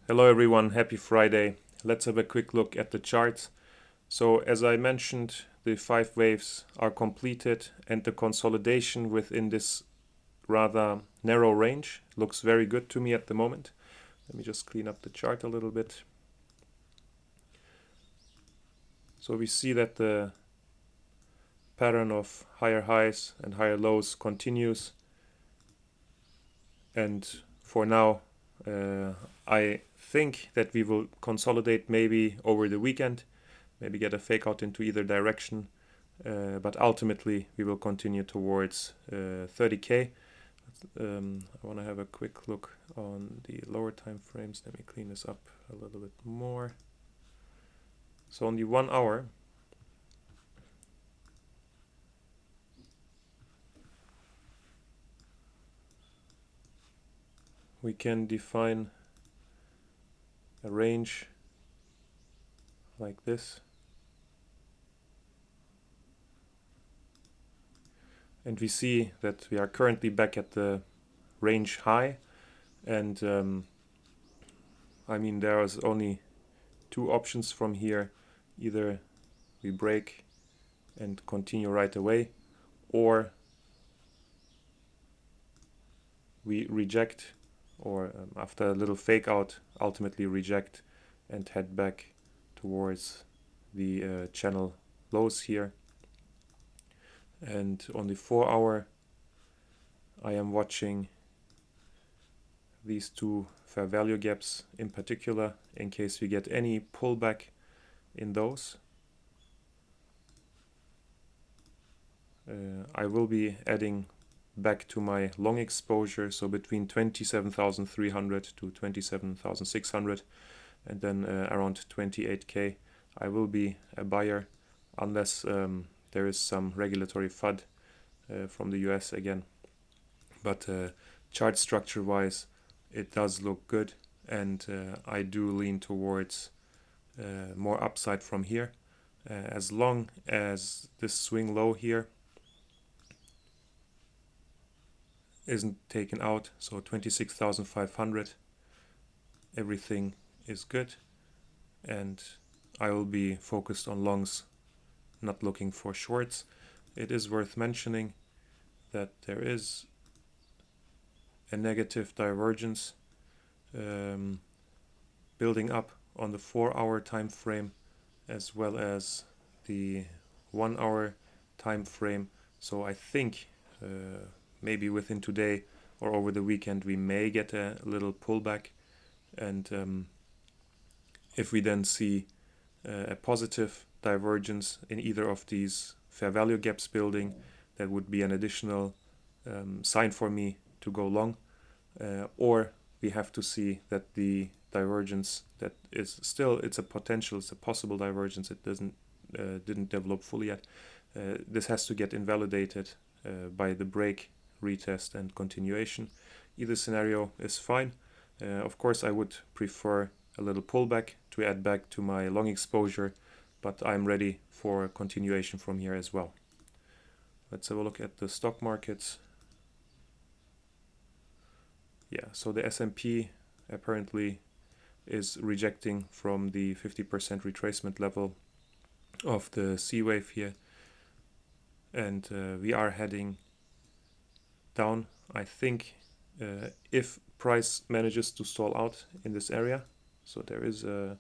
Hello everyone, happy Friday. Let's have a quick look at the charts. So as I mentioned, the 5 waves are completed and the consolidation within this rather narrow range looks very good to me at the moment. Let me just clean up the chart a little bit. So we see that the pattern of higher highs and higher lows continues, and for now I think that we will consolidate maybe over the weekend, maybe get a fake out into either direction, but ultimately we will continue towards 30k. I want to have a quick look on the lower time frames. Let me clean this up a little bit more. So on the 1 hour, we can define a range like this, and we see that we are currently back at the range high, and I mean there is only two options from here. Either we break and continue right away, or we reject, or after a little fake out, ultimately reject and head back towards the channel lows here. And on the 4 hour, I am watching these two fair value gaps in particular, in case we get any pullback in those. I will be adding back to my long exposure, so between 27,300 to 27,600, and then around 28k. I will be a buyer unless there is some regulatory FUD from the US again. But chart structure wise, it does look good, and I do lean towards more upside from here, as long as this swing low here isn't taken out. So 26,500, everything is good, and I will be focused on longs, not looking for shorts. It is worth mentioning that there is a negative divergence building up on the 4 hour time frame as well as the 1 hour time frame. So I think maybe within today or over the weekend we may get a little pullback, and if we then see a positive divergence in either of these fair value gaps building, that would be an additional sign for me to go long, or we have to see that the divergence that is still, it's a potential, it's a possible divergence, it didn't develop fully yet. This has to get invalidated by the break, retest, and continuation. Either scenario is fine. Of course, I would prefer a little pullback to add back to my long exposure, but I'm ready for a continuation from here as well. Let's have a look at the stock markets. Yeah, so the S&P apparently is rejecting from the 50% retracement level of the C wave here, and we are heading down. I think if price manages to stall out in this area, so there is a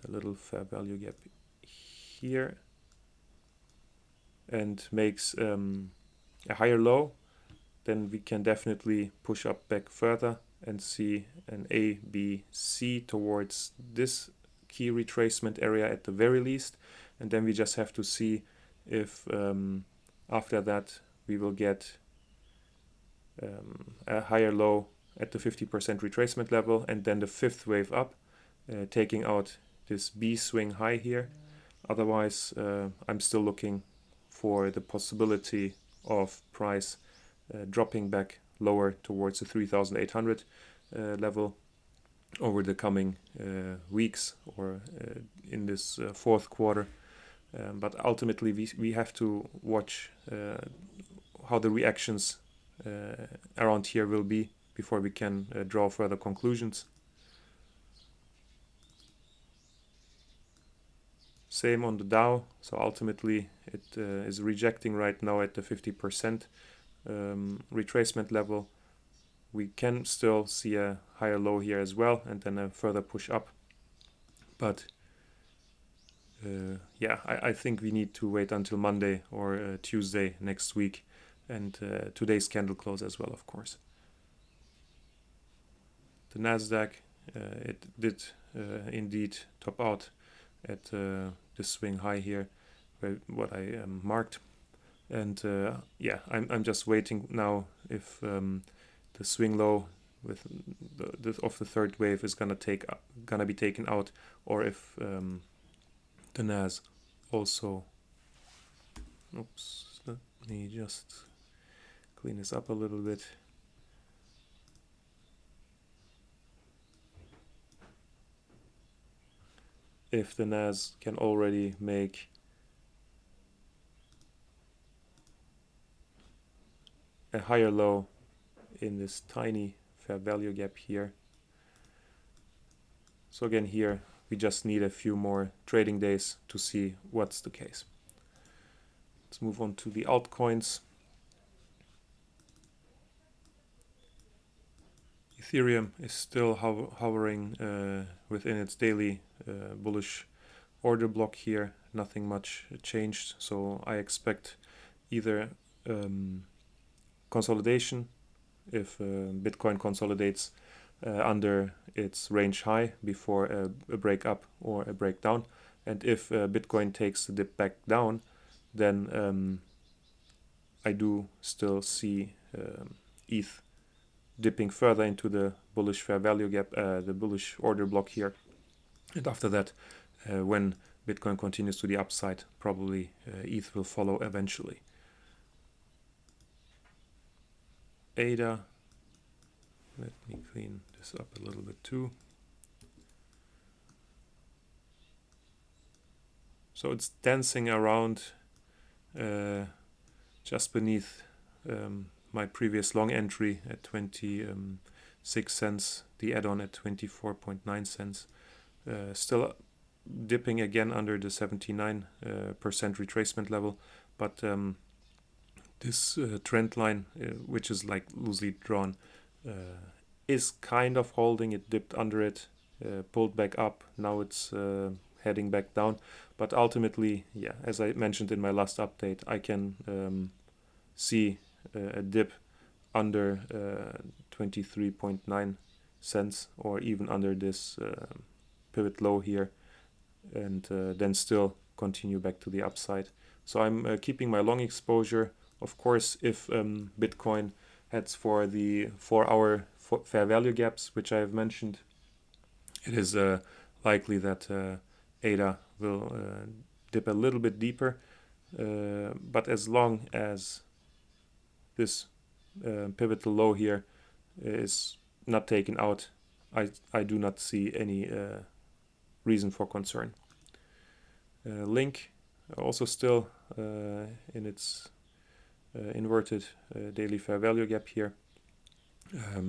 little fair value gap here, and makes a higher low, then we can definitely push up back further and see an A, B, C towards this key retracement area at the very least. And then we just have to see if after that we will get a higher low at the 50% retracement level, and then the fifth wave up, taking out this B swing high here. Otherwise, I'm still looking for the possibility of price dropping back lower towards the 3,800 level over the coming weeks or in this fourth quarter. But ultimately, we have to watch how the reactions around here will be before we can draw further conclusions. Same on the Dow. So ultimately it is rejecting right now at the 50% retracement level. We can still see a higher low here as well, and then a further push up. But yeah, I think we need to wait until Monday or Tuesday next week, and today's candle close as well, of course. The Nasdaq, it did indeed top out at the swing high here, what I marked. And yeah, I'm just waiting now if the swing low with the third wave is gonna be taken out, or if the Nas also. Oops, let me just clean this up a little bit. If the Nas can already make a higher low in this tiny fair value gap here. So again, here we just need a few more trading days to see what's the case. Let's move on to the altcoins. Ethereum is still hovering within its daily bullish order block here. Nothing much changed, so I expect either consolidation if Bitcoin consolidates under its range high before a break up or a breakdown, and if Bitcoin takes a dip back down, then I do still see ETH dipping further into the bullish fair value gap, the bullish order block here, and after that, when Bitcoin continues to the upside, probably ETH will follow eventually. ADA, let me clean this up a little bit too. So it's dancing around just beneath my previous long entry at 26 cents, the add-on at 24.9 cents. Still dipping again under the 79% retracement level, but this trend line, which is like loosely drawn, is kind of holding. It dipped under it, pulled back up. Now it's heading back down. But ultimately, yeah, as I mentioned in my last update, I can see a dip under 23.9 cents or even under this pivot low here, and then still continue back to the upside. So I'm keeping my long exposure. Of course, if Bitcoin heads for the 4-hour fair value gaps, which I have mentioned, it is likely that ADA will dip a little bit deeper. But as long as this pivotal low here is not taken out, I do not see any reason for concern. Link also still in its inverted daily fair value gap here.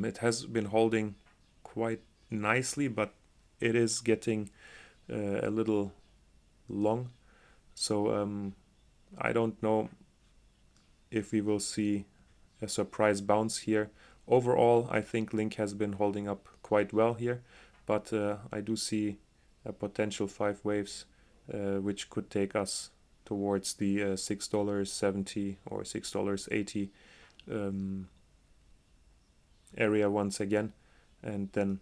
It has been holding quite nicely, but it is getting a little long. So I don't know if we will see a surprise bounce here. Overall, I think Link has been holding up quite well here, but I do see a potential 5 waves which could take us towards the $6.70 or $6.80 area once again. And then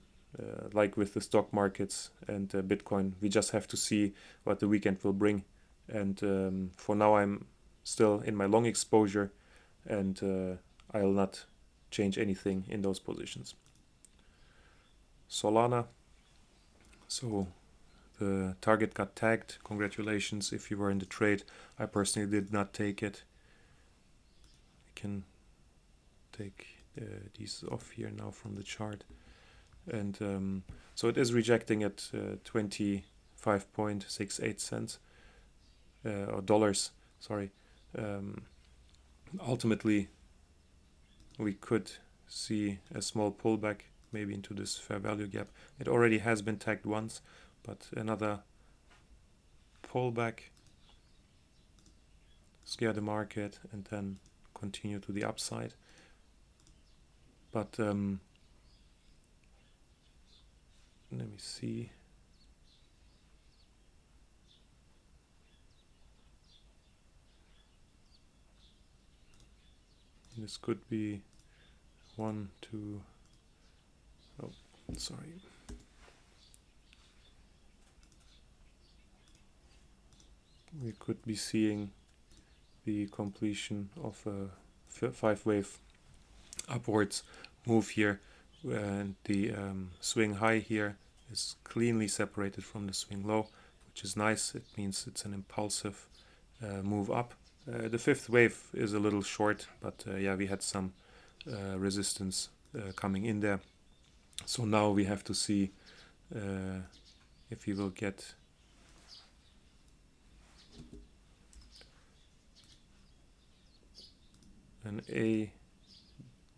like with the stock markets and Bitcoin, we just have to see what the weekend will bring. And for now, I'm still in my long exposure, and I'll not change anything in those positions. Solana. So the target got tagged. Congratulations if you were in the trade. I personally did not take it. I can take these off here now from the chart. And so it is rejecting at 25.68 cents or dollars, sorry. Ultimately, we could see a small pullback maybe into this fair value gap. It already has been tagged once, but another pullback, scare the market, and then continue to the upside. But let me see. This could be 1, 2. Oh, sorry. We could be seeing the completion of a 5-wave upwards move here, and the swing high here is cleanly separated from the swing low, which is nice. It means it's an impulsive move up. The 5th wave is a little short, but yeah, we had some resistance coming in there. So now we have to see if we will get an A,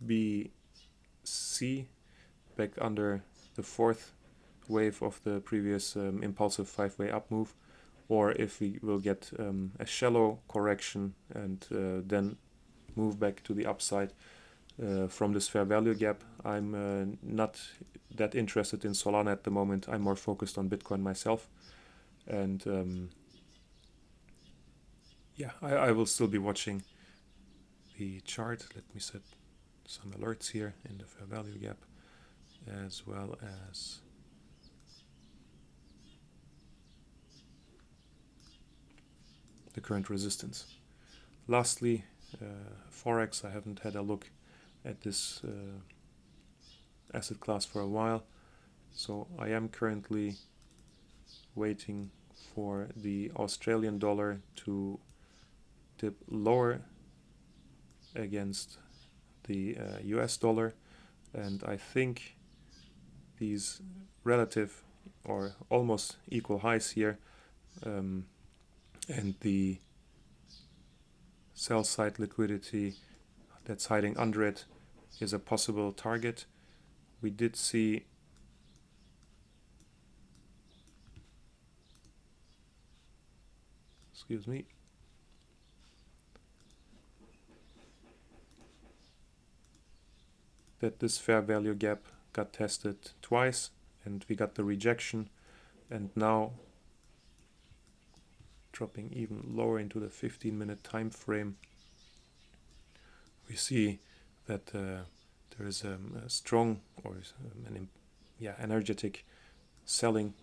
B, C back under the 4th wave of the previous impulsive 5-way up move, or if we will get a shallow correction and then move back to the upside from this fair value gap. I'm not that interested in Solana at the moment. I'm more focused on Bitcoin myself, and yeah, I will still be watching the chart. Let me set some alerts here in the fair value gap, as well as the current resistance. Lastly, Forex. I haven't had a look at this asset class for a while, so I am currently waiting for the Australian dollar to dip lower against the US dollar, and I think these relative or almost equal highs here and the sell side liquidity that's hiding under it is a possible target. We did see that this fair value gap got tested twice and we got the rejection, and now dropping even lower into the 15-minute time frame, we see that there is a strong or energetic selling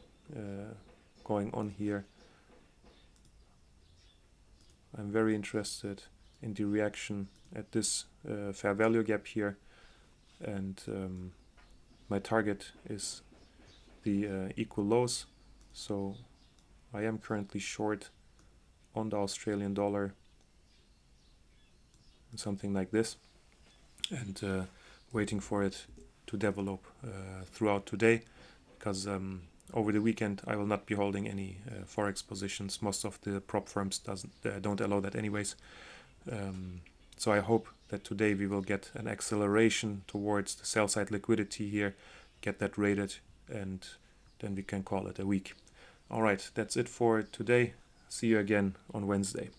going on here. I'm very interested in the reaction at this fair value gap here, and my target is the equal lows. So I am currently short on the Australian dollar, something like this, and waiting for it to develop throughout today, because over the weekend I will not be holding any forex positions. Most of the prop firms don't allow that anyways. So I hope that today we will get an acceleration towards the sell side liquidity here, get that rated, and then we can call it a week. Alright, that's it for today. See you again on Wednesday.